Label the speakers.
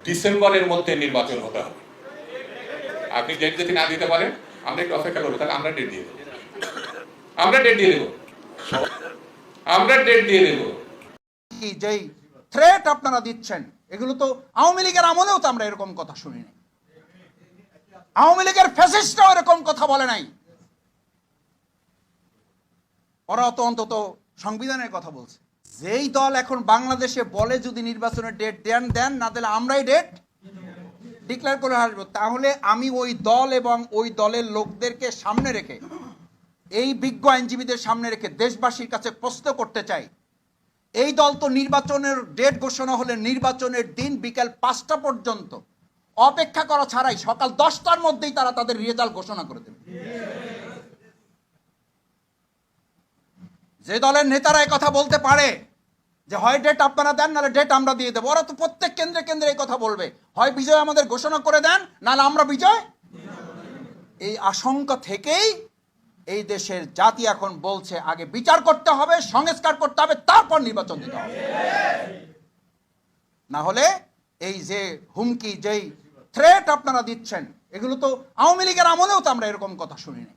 Speaker 1: ডিসেম্বরের মধ্যে নির্বাচন হতে হবে। আপনি ডেট যদি না দিতে পারেন আমরা একটু অপেক্ষা করবো, তাহলে আমরা ডেট দিয়ে দেবো, আমরা ডেট দিয়ে দেবো, আমরা ডেট দিয়ে দেবো।
Speaker 2: যেই থ্রেট আপনারা দিচ্ছেন এগুলো তো আওয়ামী লীগের আমলেও তো আমরা এরকম কথা শুনিনি। আওয়ামী লীগের ফ্যাসিস্টরাও এরকম কথা বলে নাই। ওরা তো অন্তত সংবিধানের কথা বলছে। যেই দল এখন বাংলাদেশে বলে যদি নির্বাচনের ডেট দেন না দিলে আমরাই ডেট ডিক্লেয়ার করে আসবো, তাহলে আমি ওই দল এবং ওই দলের লোকদেরকে সামনে রেখে, এই বিজ্ঞ আইনজীবীদের সামনে রেখে দেশবাসীর কাছে প্রশ্ন করতে চাই, এই দল তো নির্বাচনের ডেট ঘোষণা হলে নির্বাচনের দিন বিকেল 5টা পর্যন্ত অপেক্ষা করা ছাড়াই সকাল 10টার মধ্যেই তারা তাদের রেজাল্ট ঘোষণা করে দেবে। যে দলের নেতারা এই কথা বলতে পারে যে হয় ডেট আপনারা দেন নাহলে ডেট আমরা দিয়ে দেবো, ওরা তো প্রত্যেক কেন্দ্রে কেন্দ্রে এই কথা বলবে, হয় বিজয় আমাদের ঘোষণা করে দেন নাহলে আমরা বিজয়। এই আশঙ্কা থেকেই এই দেশের জাতি এখন বলছে আগে বিচার করতে হবে, সংস্কার করতে হবে, তারপর নির্বাচন দিতে হবে। না হলে এই যে হুমকি, যেই থ্রেট আপনারা দিচ্ছেন এগুলো তো আওয়ামী লীগের আমলেও তো আমরা এরকম কথা শুনিনি।